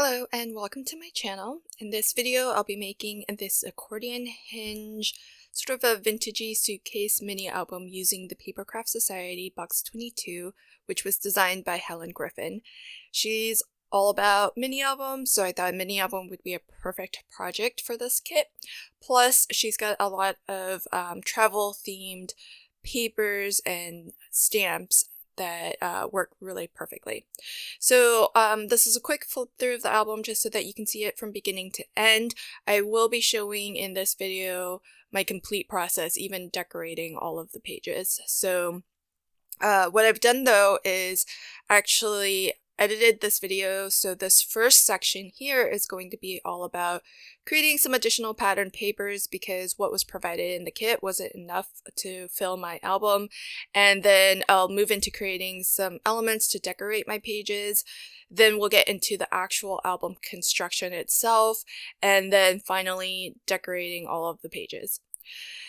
Hello and welcome to my channel. In this video I'll be making this accordion hinge, sort of a vintagey suitcase mini album using the Papercraft Society box 22, which was designed by Helen Griffin. She's all about mini albums, so I thought a mini album would be a perfect project for this kit. Plus she's got a lot of travel themed papers and stamps that work really perfectly. So this is a quick flip through of the album just so that you can see it from beginning to end. I will be showing in this video my complete process, even decorating all of the pages. So what I've done though is actually edited this video, so this first section here is going to be all about creating some additional pattern papers because what was provided in the kit wasn't enough to fill my album, and then I'll move into creating some elements to decorate my pages. Then we'll get into the actual album construction itself, and then finally decorating all of the pages.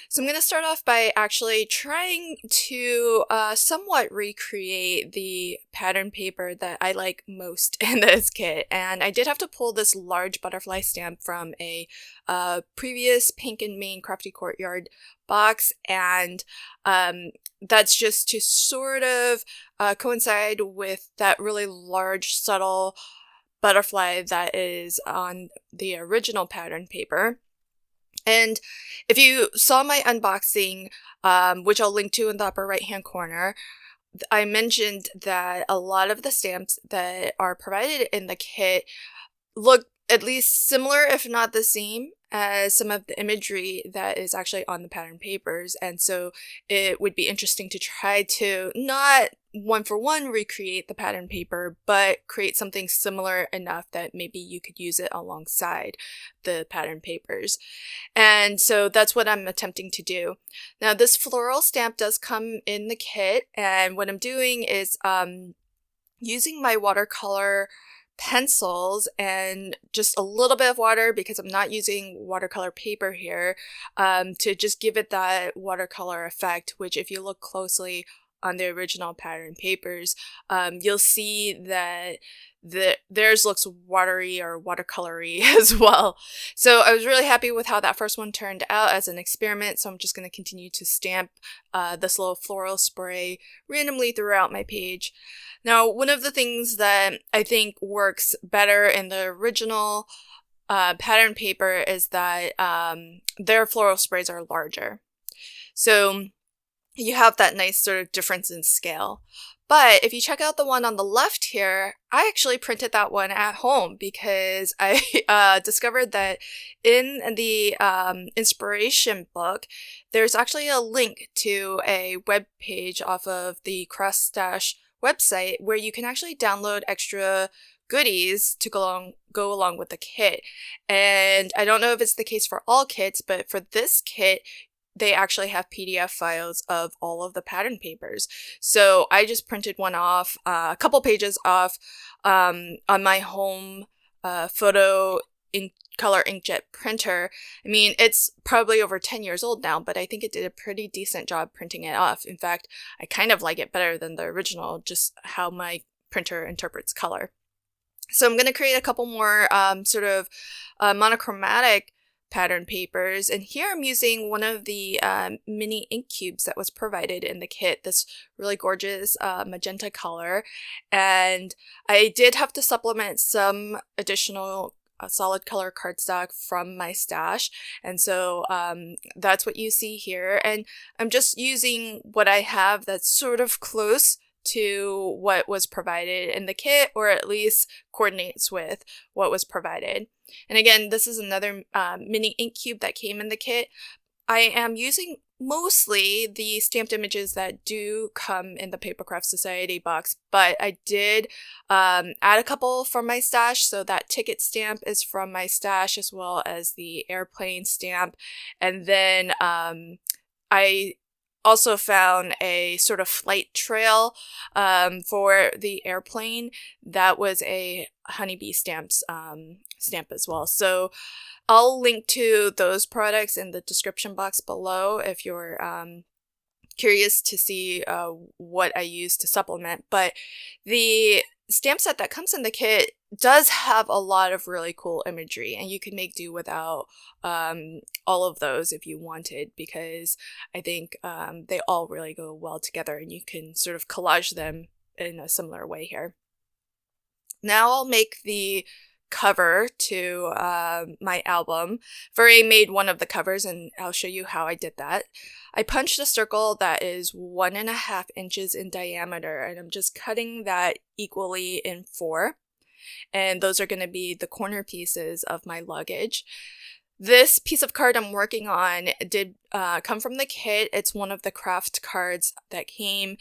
So I'm going to start off by actually trying to somewhat recreate the pattern paper that I like most in this kit. And I did have to pull this large butterfly stamp from a previous Pink and Main Crafty Courtyard box, and that's just to sort of coincide with that really large, subtle butterfly that is on the original pattern paper. And if you saw my unboxing, which I'll link to in the upper right hand corner, I mentioned that a lot of the stamps that are provided in the kit look at least similar, if not the same, as some of the imagery that is actually on the pattern papers. And so it would be interesting to try to not one for one recreate the pattern paper, but create something similar enough that maybe you could use it alongside the pattern papers. And so that's what I'm attempting to do. Now this floral stamp does come in the kit, and what I'm doing is using my watercolor pencils and just a little bit of water, because I'm not using watercolor paper here, to just give it that watercolor effect, which if you look closely on the original pattern papers, you'll see that theirs looks watery or watercolory as well. So I was really happy with how that first one turned out as an experiment, so I'm just going to continue to stamp this little floral spray randomly throughout my page. Now, one of the things that I think works better in the original pattern paper is that their floral sprays are larger. So you have that nice sort of difference in scale. But if you check out the one on the left here, I actually printed that one at home because I discovered that in the inspiration book, there's actually a link to a web page off of the Cross Stash website where you can actually download extra goodies to go along with the kit. And I don't know if it's the case for all kits, but for this kit, they actually have PDF files of all of the pattern papers. So I just printed one off, a couple pages off on my home photo color inkjet printer. I mean, it's probably over 10 years old now, but I think it did a pretty decent job printing it off. In fact, I kind of like it better than the original, just how my printer interprets color. So I'm going to create a couple more sort of monochromatic pattern papers, and here I'm using one of the mini ink cubes that was provided in the kit, this really gorgeous magenta color, and I did have to supplement some additional solid color cardstock from my stash, and so that's what you see here. And I'm just using what I have that's sort of close to what was provided in the kit, or at least coordinates with what was provided. And again, this is another mini ink cube that came in the kit. I am using mostly the stamped images that do come in the Papercraft Society box, but I did add a couple from my stash. So that ticket stamp is from my stash, as well as the airplane stamp. And then I also found a sort of flight trail for the airplane that was a honeybee stamp as well. So I'll link to those products in the description box below if you're curious to see what I use to supplement. But the stamp set that comes in the kit does have a lot of really cool imagery, and you could make do without all of those if you wanted, because I think they all really go well together, and you can sort of collage them in a similar way here. Now I'll make the cover to my album. I've already made one of the covers, and I'll show you how I did that. I punched a circle that is 1.5 inches in diameter, and I'm just cutting that equally in 4. And those are going to be the corner pieces of my luggage. This piece of card I'm working on did come from the kit. It's one of the craft cards that came.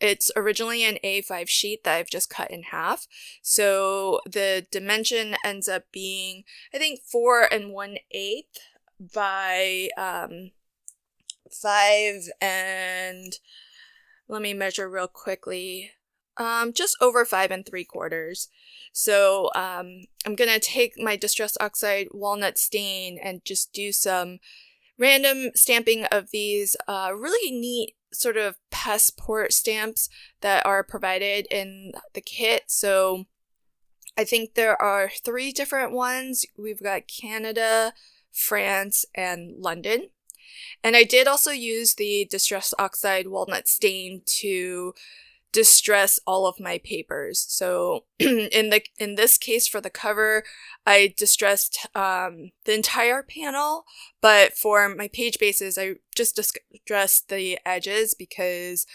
It's originally an A5 sheet that I've just cut in half. So the dimension ends up being, I think, 4 1/8 by 5 and, let me measure real quickly, just over 5 3/4. So I'm gonna take my Distress Oxide Walnut Stain and just do some random stamping of these really neat sort of passport stamps that are provided in the kit. So I think there are 3 different ones. We've got Canada, France, and London. And I did also use the Distress Oxide Walnut Stain to distress all of my papers. So in this case for the cover, I distressed the entire panel, but for my page bases, I just distressed the edges because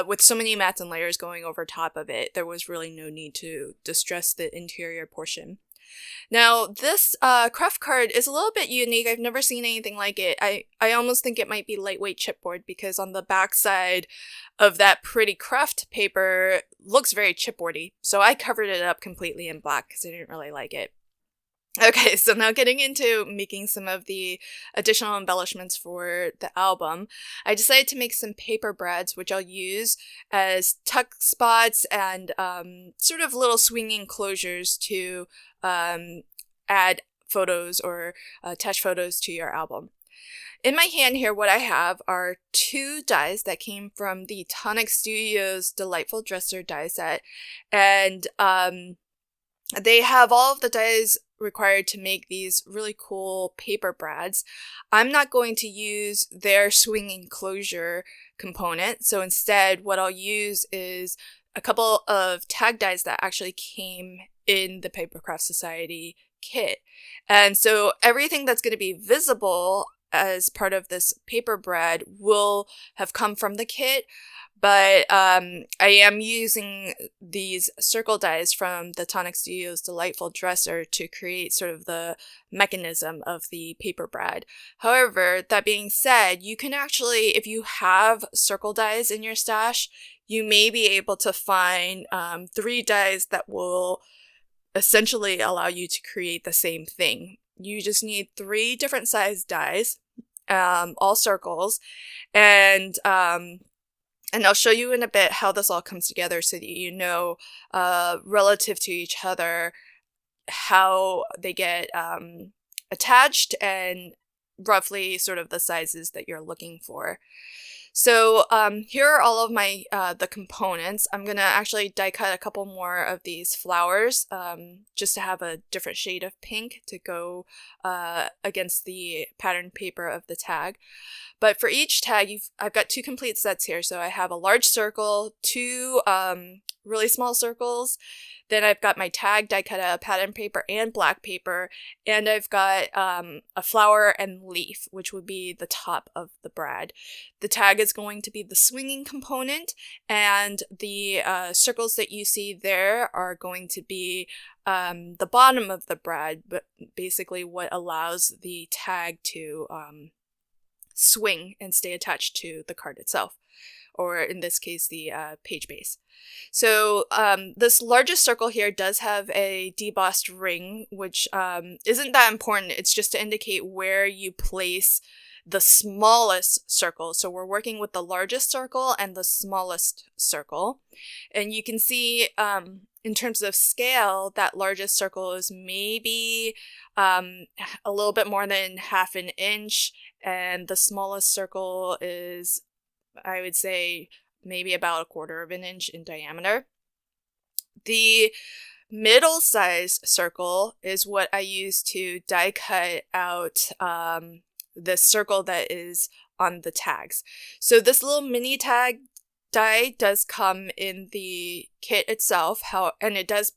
with so many mats and layers going over top of it, there was really no need to distress the interior portion. Now, this craft card is a little bit unique. I've never seen anything like it. I almost think it might be lightweight chipboard, because on the back side of that pretty craft paper looks very chipboardy. So I covered it up completely in black because I didn't really like it. Okay, so now getting into making some of the additional embellishments for the album, I decided to make some paper brads, which I'll use as tuck spots and sort of little swinging closures to add photos or attach photos to your album. In my hand here, what I have are 2 dies that came from the Tonic Studios Delightful Dresser die set, and they have all of the dies required to make these really cool paper brads. I'm not going to use their swinging closure component, so instead what I'll use is a couple of tag dies that actually came in the Papercraft Society kit. And so everything that's going to be visible as part of this paper brad will have come from the kit, but I am using these circle dies from the Tonic Studios Delightful Dresser to create sort of the mechanism of the paper brad. However, that being said, you can actually, if you have circle dies in your stash, you may be able to find 3 dies that will essentially allow you to create the same thing. You just need 3 different size dies, all circles, and I'll show you in a bit how this all comes together so that you know, relative to each other, how they get attached and roughly sort of the sizes that you're looking for. So here are all of my the components. I'm gonna actually die cut a couple more of these flowers just to have a different shade of pink to go against the pattern paper of the tag. But for each tag, I've got 2 complete sets here. So I have a large circle, 2 really small circles. Then I've got my tag die cut out of pattern paper and black paper, and I've got a flower and leaf, which would be the top of the brad. The tag is going to be the swinging component, and the circles that you see there are going to be the bottom of the brad, but basically what allows the tag to swing and stay attached to the card itself, or in this case, the page base. So this largest circle here does have a debossed ring, which isn't that important. It's just to indicate where you place the smallest circle. So we're working with the largest circle and the smallest circle. And you can see in terms of scale, that largest circle is maybe a little bit more than 1/2 inch, and the smallest circle is, I would say, maybe about 1/4 inch in diameter. The middle size circle is what I use to die cut out the circle that is on the tags. So this little mini tag die does come in the kit itself, and it does,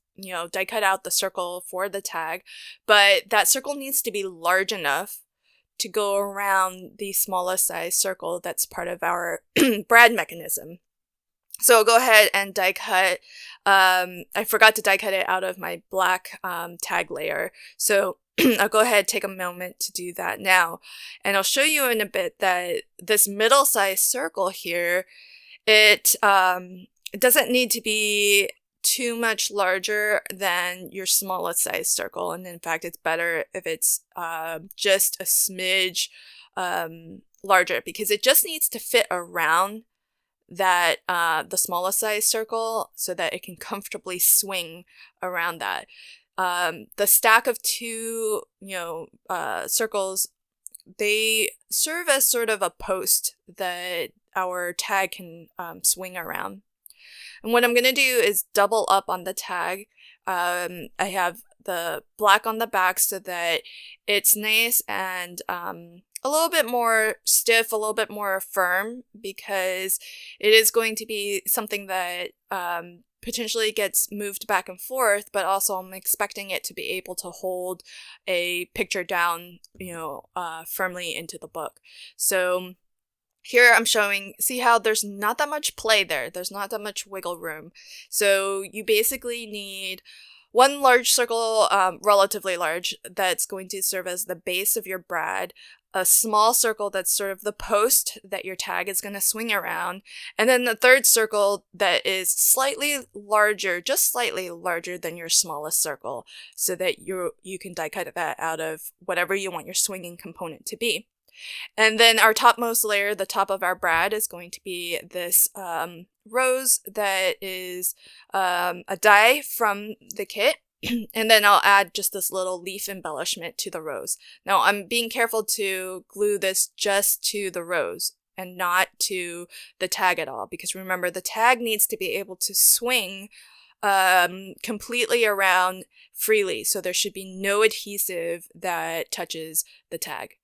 die cut out the circle for the tag, but that circle needs to be large enough to go around the smallest size circle that's part of our brad mechanism. So I'll go ahead and die cut. I forgot to die cut it out of my black tag layer. So I'll go ahead and take a moment to do that now. And I'll show you in a bit that this middle size circle here, it doesn't need to be too much larger than your smallest size circle. And in fact, it's better if it's just a smidge larger, because it just needs to fit around that the smallest size circle so that it can comfortably swing around that. The stack of two circles, they serve as sort of a post that our tag can swing around. And what I'm going to do is double up on the tag. I have the black on the back so that it's nice and a little bit more stiff, a little bit more firm, because it is going to be something that potentially gets moved back and forth, but also I'm expecting it to be able to hold a picture down, firmly into the book. So here I'm showing, see how there's not that much play there. There's not that much wiggle room. So you basically need one large circle, relatively large, that's going to serve as the base of your brad, a small circle that's sort of the post that your tag is going to swing around, and then the third circle that is slightly larger, just slightly larger than your smallest circle, so that you can die cut that out of whatever you want your swinging component to be. And then our topmost layer, the top of our brad, is going to be this rose that is a die from the kit. And then I'll add just this little leaf embellishment to the rose. Now I'm being careful to glue this just to the rose and not to the tag at all, because remember, the tag needs to be able to swing completely around freely. So there should be no adhesive that touches the tag.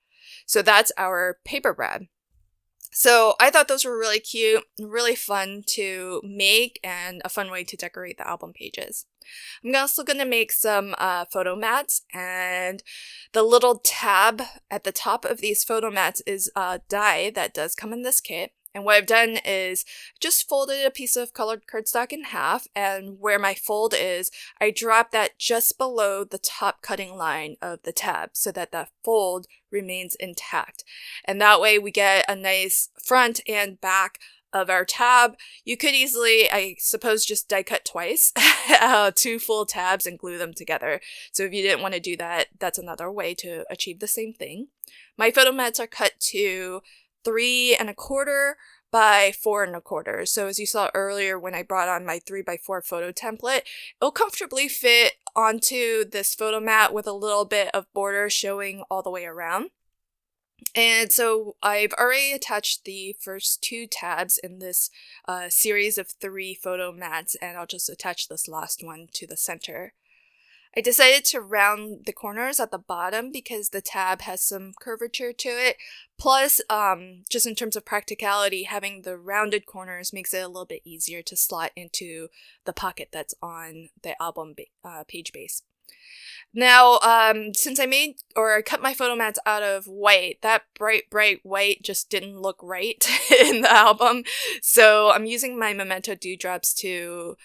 So that's our paper brad. So I thought those were really cute, really fun to make, and a fun way to decorate the album pages. I'm also going to make some photo mats, and the little tab at the top of these photo mats is a die that does come in this kit. And what I've done is just folded a piece of colored cardstock in half, and where my fold is, I drop that just below the top cutting line of the tab so that that fold remains intact. And that way we get a nice front and back of our tab. You could easily, I suppose, just die cut twice, 2 full tabs, and glue them together. So if you didn't want to do that, that's another way to achieve the same thing. My photo mats are cut to 3 1/4 by 4 1/4. So as you saw earlier when I brought on my 3x4 photo template, it'll comfortably fit onto this photo mat with a little bit of border showing all the way around. And so I've already attached the first 2 tabs in this series of 3 photo mats, and I'll just attach this last one to the center. I decided to round the corners at the bottom because the tab has some curvature to it. Plus, just in terms of practicality, having the rounded corners makes it a little bit easier to slot into the pocket that's on the album page base. Now, since I cut my photo mats out of white, that bright white just didn't look right in the album. So I'm using my Memento dewdrops to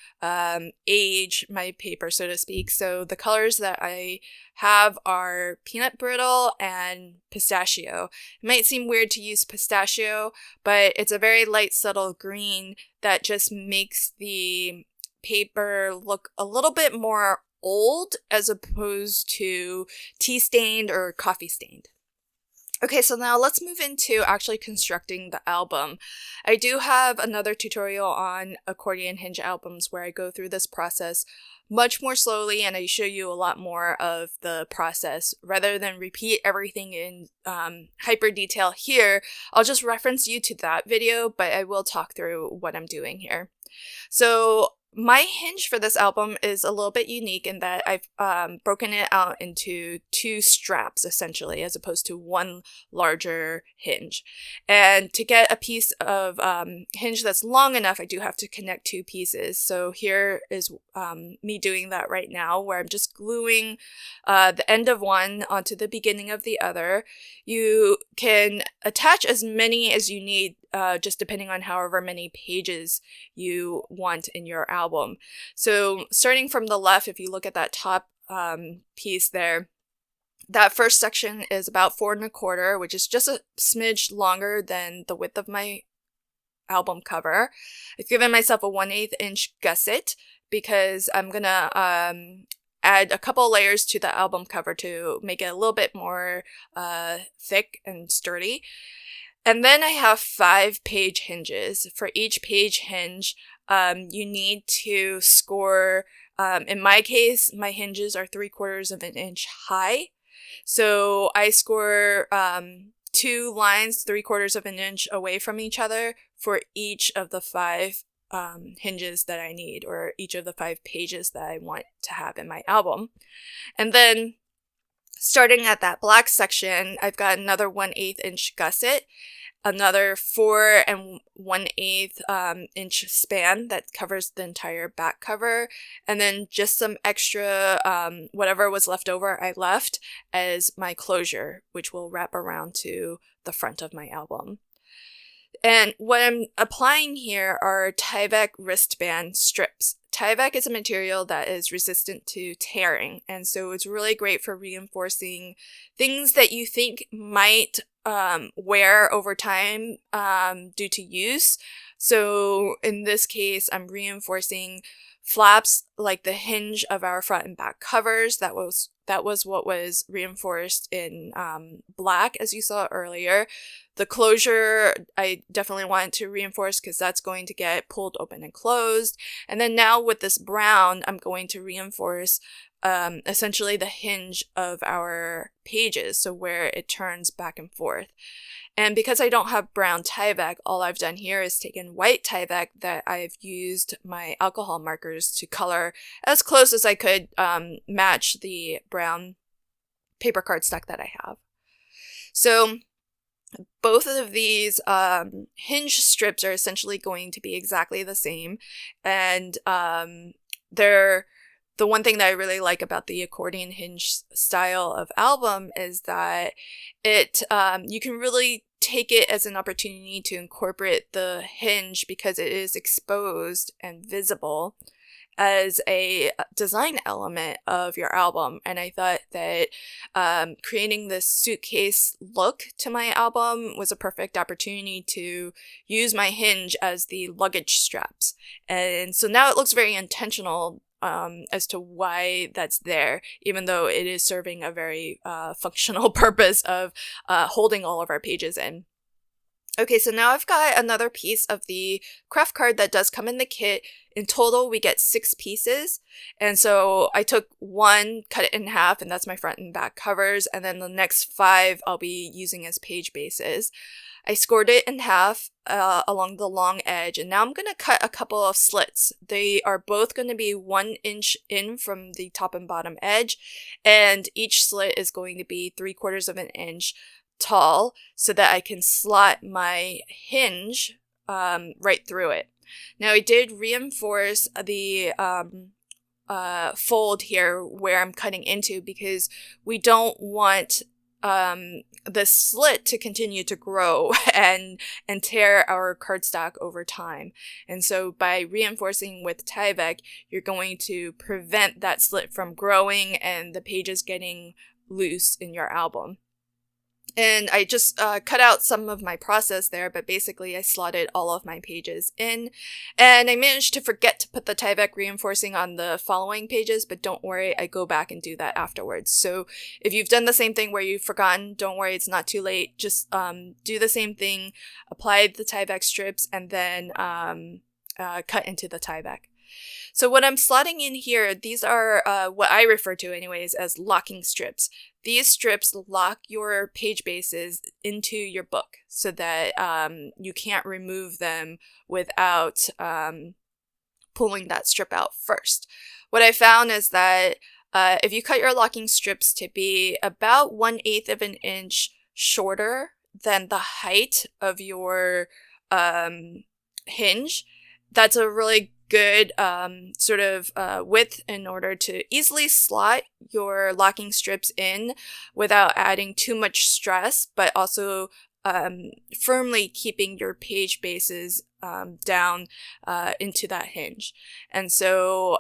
age my paper, so to speak. So the colors that I have are peanut brittle and pistachio. It might seem weird to use pistachio, but it's a very light, subtle green that just makes the paper look a little bit more old as opposed to tea stained or coffee stained. Okay, so now let's move into actually constructing the album. I do have another tutorial on Accordion Hinge albums where I go through this process much more slowly, and I show you a lot more of the process. Rather than repeat everything in hyper detail here, I'll just reference you to that video, but I will talk through what I'm doing here. So my hinge for this album is a little bit unique in that I've broken it out into 2 straps, essentially, as opposed to one larger hinge. And to get a piece of hinge that's long enough, I do have to connect 2 pieces. So here is me doing that right now, where I'm just gluing the end of one onto the beginning of the other. You can attach as many as you need, just depending on however many pages you want in your album. So starting from the left, if you look at that top piece there, that first section is about 4 1/4, which is just a smidge longer than the width of my album cover. I've given myself a 1/8 inch gusset because I'm gonna add a couple layers to the album cover to make it a little bit more thick and sturdy. And then I have 5 page hinges. For each page hinge, you need to score, in my case, my hinges are 3/4 of an inch high. So I score 2 lines 3/4 of an inch away from each other for each of the 5 hinges that I need, or each of the 5 pages that I want to have in my album. And then starting at that black section, I've got another 1/8 inch gusset, another 4 1/8 inch span that covers the entire back cover, and then just some extra, whatever was left over, I left as my closure, which will wrap around to the front of my album. And what I'm applying here are Tyvek wristband strips. Tyvek is a material that is resistant to tearing, and so it's really great for reinforcing things that you think might wear over time due to use. So in this case, I'm reinforcing flaps like the hinge of our front and back covers. That was what was reinforced in black, as you saw earlier. The closure, I definitely wanted to reinforce because that's going to get pulled open and closed. And then now with this brown, I'm going to reinforce essentially the hinge of our pages, so where it turns back and forth. And because I don't have brown Tyvek, all I've done here is taken white Tyvek that I've used my alcohol markers to color as close as I could match the brown paper cardstock that I have. So both of these hinge strips are essentially going to be exactly the same, and they're the one thing that I really like about the accordion hinge style of album is that it you can really take it as an opportunity to incorporate the hinge because it is exposed and visible as a design element of your album. And I thought that creating this suitcase look to my album was a perfect opportunity to use my hinge as the luggage straps. And so now it looks very intentional as to why that's there, even though it is serving a very functional purpose of holding all of our pages in. Okay, so now I've got another piece of the craft card that does come in the kit. In total, we get 6 pieces. And so I took one, cut it in half, and that's my front and back covers. And then the next 5 I'll be using as page bases. I scored it in half along the long edge, and now I'm going to cut a couple of slits. They are both going to be 1 inch in from the top and bottom edge, and each slit is going to be 3/4 of an inch tall so that I can slot my hinge right through it. Now I did reinforce the fold here where I'm cutting into because we don't want the slit to continue to grow and tear our cardstock over time. And so by reinforcing with Tyvek, you're going to prevent that slit from growing and the pages getting loose in your album. And I just cut out some of my process there, but basically I slotted all of my pages in. And I managed to forget to put the Tyvek reinforcing on the following pages, but don't worry, I go back and do that afterwards. So if you've done the same thing where you've forgotten, don't worry, it's not too late. Just do the same thing, apply the Tyvek strips, and then cut into the Tyvek. So what I'm slotting in here, these are what I refer to anyways as locking strips. These strips lock your page bases into your book so that you can't remove them without pulling that strip out first. What I found is that if you cut your locking strips to be about 1/8 of an inch shorter than the height of your hinge, that's a really good width in order to easily slot your locking strips in without adding too much stress, but also firmly keeping your page bases down into that hinge. And so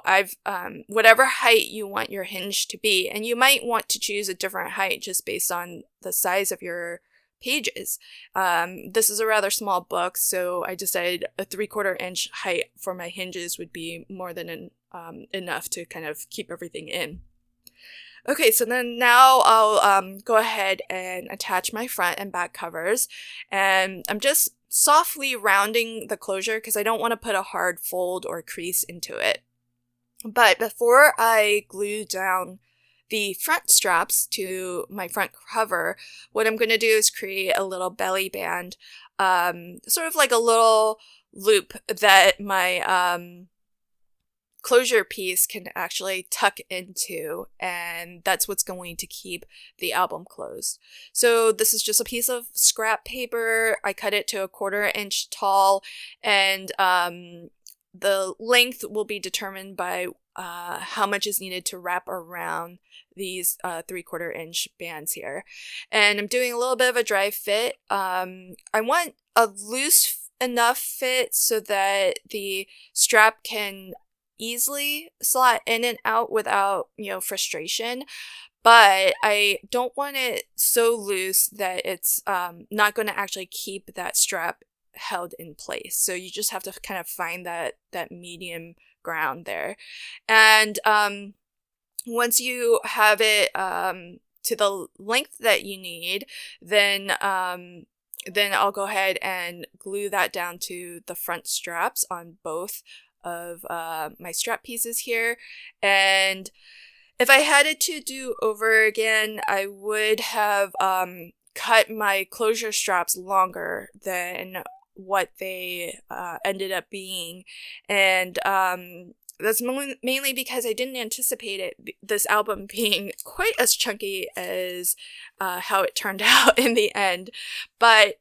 whatever height you want your hinge to be, and you might want to choose a different height just based on the size of your pages. This is a rather small book, so I decided a 3/4 inch height for my hinges would be more than enough to kind of keep everything in. Okay, so then now I'll go ahead and attach my front and back covers, and I'm just softly rounding the closure because I don't want to put a hard fold or crease into it. But before I glue down the front straps to my front cover, what I'm going to do is create a little belly band, sort of like a little loop that my closure piece can actually tuck into, and that's what's going to keep the album closed. So this is just a piece of scrap paper. I cut it to a 1/4 inch tall, and the length will be determined by how much is needed to wrap around these 3/4 inch bands here. And I'm doing a little bit of a dry fit. I want a loose enough fit so that the strap can easily slot in and out without, frustration. But I don't want it so loose that it's not going to actually keep that strap held in place. So you just have to kind of find that medium ground there. And once you have it to the length that you need, then I'll go ahead and glue that down to the front straps on both of my strap pieces here. And if I had it to do over again, I would have cut my closure straps longer than what they ended up being. And that's mainly because I didn't anticipate this album being quite as chunky as how it turned out in the end. But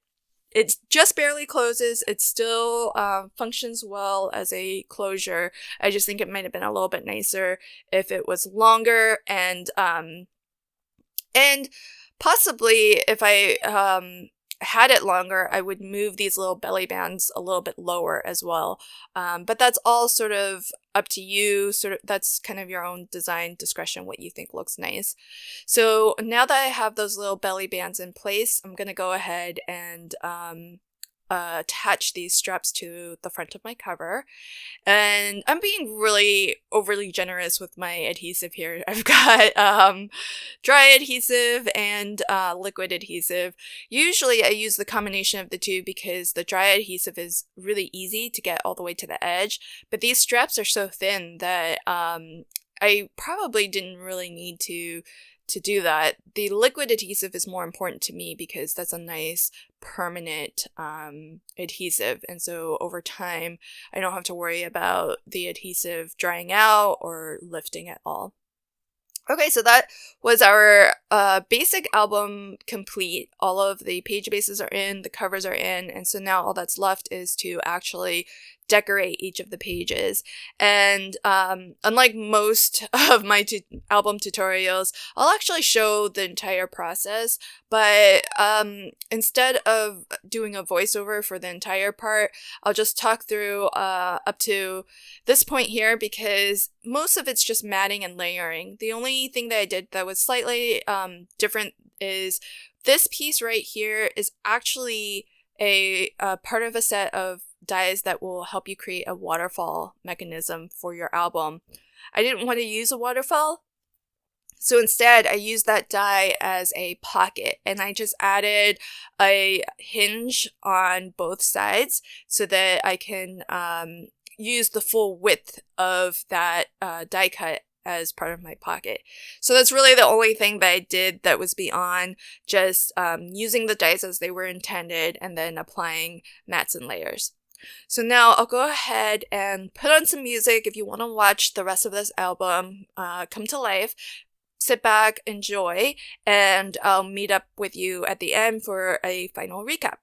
it just barely closes. It still functions well as a closure. I just think it might have been a little bit nicer if it was longer, and possibly if I had it longer, I would move these little belly bands a little bit lower as well. But that's all sort of up to you. That's kind of your own design discretion, what you think looks nice. So now that I have those little belly bands in place, I'm going to go ahead and attach these straps to the front of my cover. And I'm being really overly generous with my adhesive here. I've got dry adhesive and liquid adhesive. Usually I use the combination of the two because the dry adhesive is really easy to get all the way to the edge, but these straps are so thin that I probably didn't really need to do that. The liquid adhesive is more important to me because that's a nice permanent adhesive, and so over time I don't have to worry about the adhesive drying out or lifting at all. Okay, so that was our basic album complete. All of the page bases are in, the covers are in, and so now all that's left is to actually decorate each of the pages. And unlike most of my album tutorials, I'll actually show the entire process, but instead of doing a voiceover for the entire part, I'll just talk through up to this point here because most of it's just matting and layering. The only thing that I did that was slightly different is this piece right here is actually a part of a set of dies that will help you create a waterfall mechanism for your album. I didn't want to use a waterfall, so instead I used that die as a pocket, and I just added a hinge on both sides so that I can use the full width of that die cut as part of my pocket. So that's really the only thing that I did that was beyond just using the dies as they were intended and then applying mats and layers. So now I'll go ahead and put on some music. If you want to watch the rest of this album come to life, sit back, enjoy, and I'll meet up with you at the end for a final recap.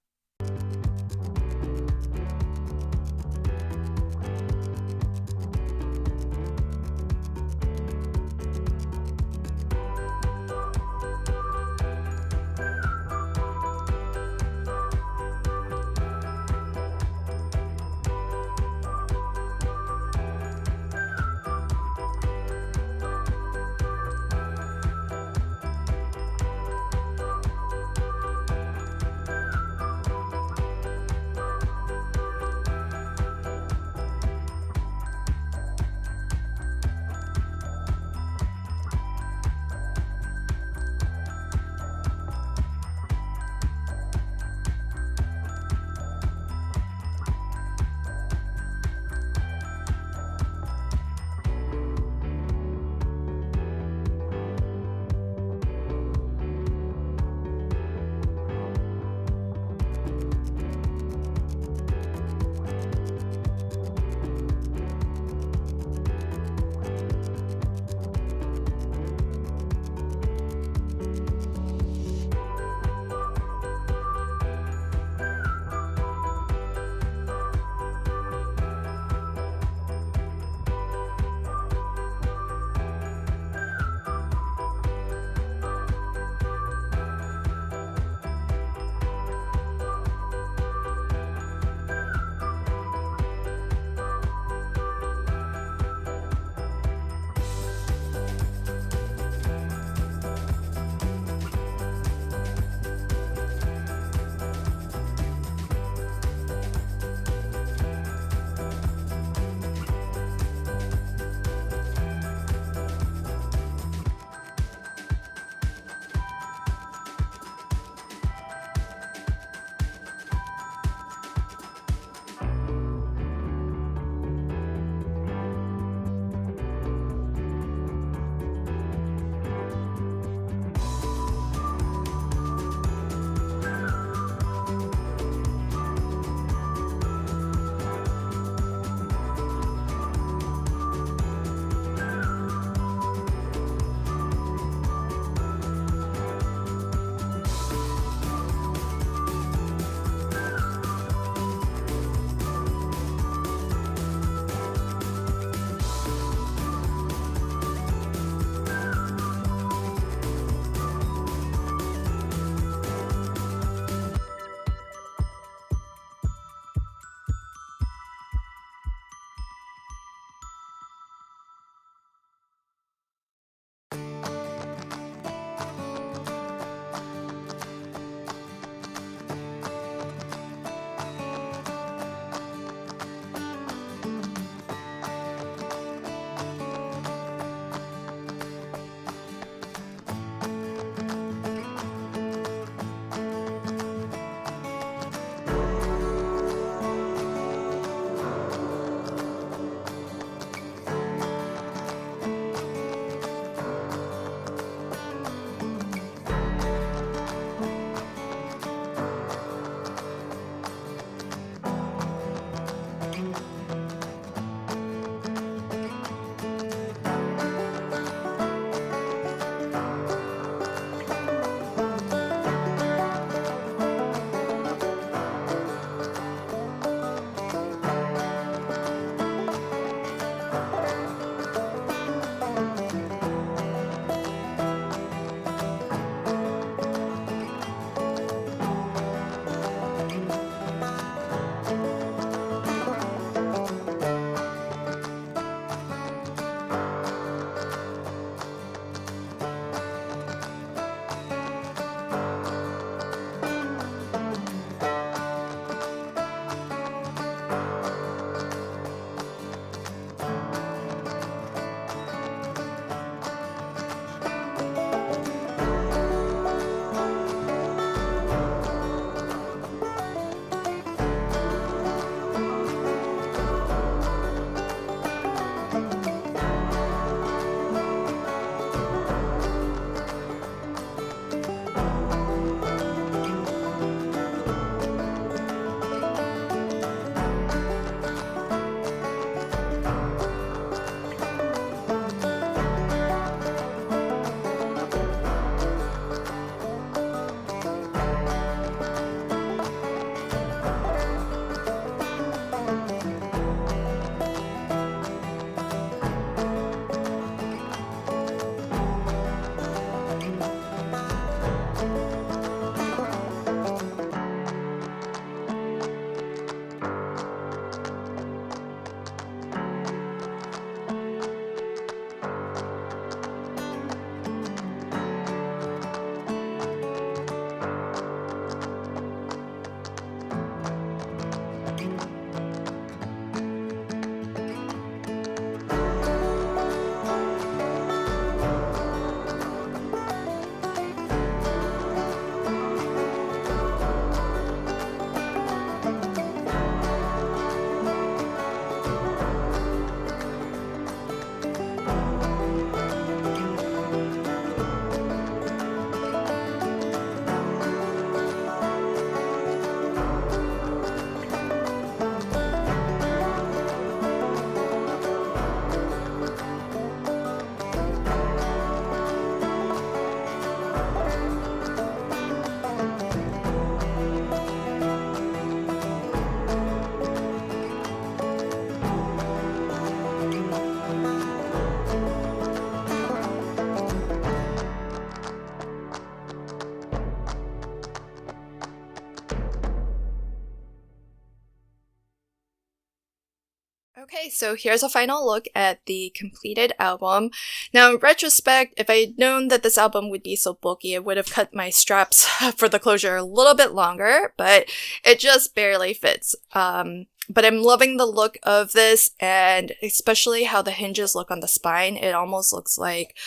Okay, so here's a final look at the completed album. Now, in retrospect, if I'd known that this album would be so bulky, I would have cut my straps for the closure a little bit longer, but it just barely fits. But I'm loving the look of this, and especially how the hinges look on the spine. It almost looks like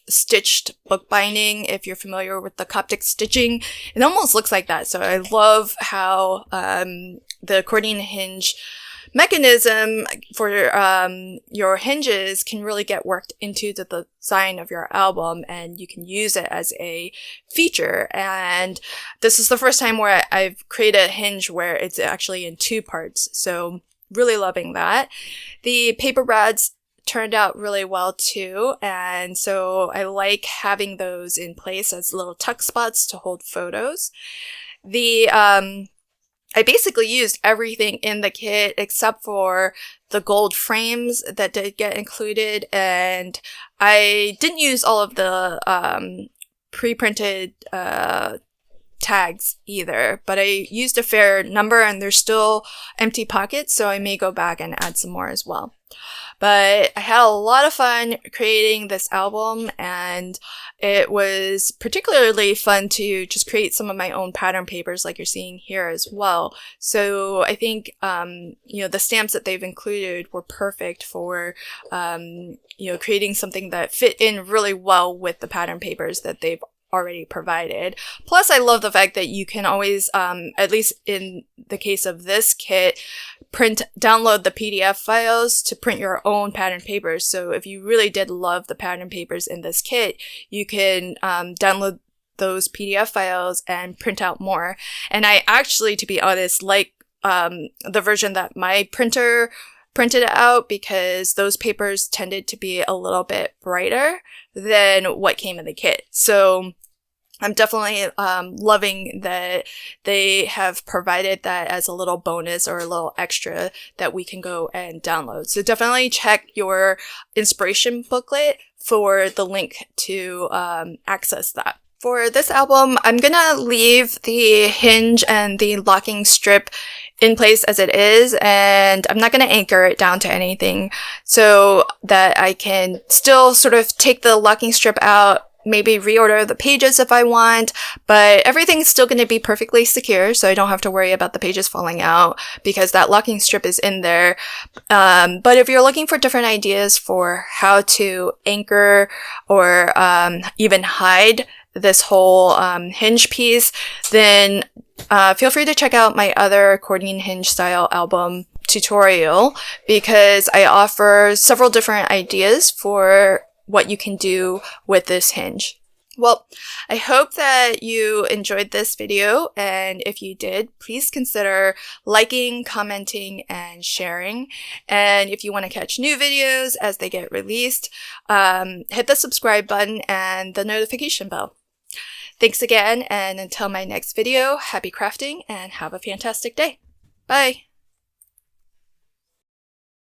stitched bookbinding. If you're familiar with the Coptic stitching, it almost looks like that. So I love how the accordion hinge mechanism for your hinges can really get worked into the design of your album, and you can use it as a feature. And this is the first time where I've created a hinge where it's actually in two parts, so really loving that. The paper brads turned out really well too, and so I like having those in place as little tuck spots to hold photos. I basically used everything in the kit except for the gold frames that did get included, and I didn't use all of the pre-printed tags either, but I used a fair number, and there's still empty pockets, so I may go back and add some more as well. But I had a lot of fun creating this album, and it was particularly fun to just create some of my own pattern papers like you're seeing here as well. So I think, the stamps that they've included were perfect for, creating something that fit in really well with the pattern papers that they've already provided. Plus, I love the fact that you can always, at least in the case of this kit, download the PDF files to print your own pattern papers. So if you really did love the pattern papers in this kit, you can download those PDF files and print out more. And I actually, to be honest, like the version that my printer printed out, because those papers tended to be a little bit brighter than what came in the kit. So I'm definitely loving that they have provided that as a little bonus or a little extra that we can go and download. So definitely check your inspiration booklet for the link to access that. For this album, I'm gonna leave the hinge and the locking strip in place as it is, and I'm not going to anchor it down to anything, so that I can still sort of take the locking strip out, maybe reorder the pages if I want, but everything's still going to be perfectly secure, so I don't have to worry about the pages falling out because that locking strip is in there. But if you're looking for different ideas for how to anchor or even hide this whole hinge piece, then feel free to check out my other accordion hinge style album tutorial, because I offer several different ideas for what you can do with this hinge. Well, I hope that you enjoyed this video, and if you did, please consider liking, commenting, and sharing. And if you want to catch new videos as they get released, hit the subscribe button and the notification bell. Thanks again, and until my next video, happy crafting and have a fantastic day. Bye!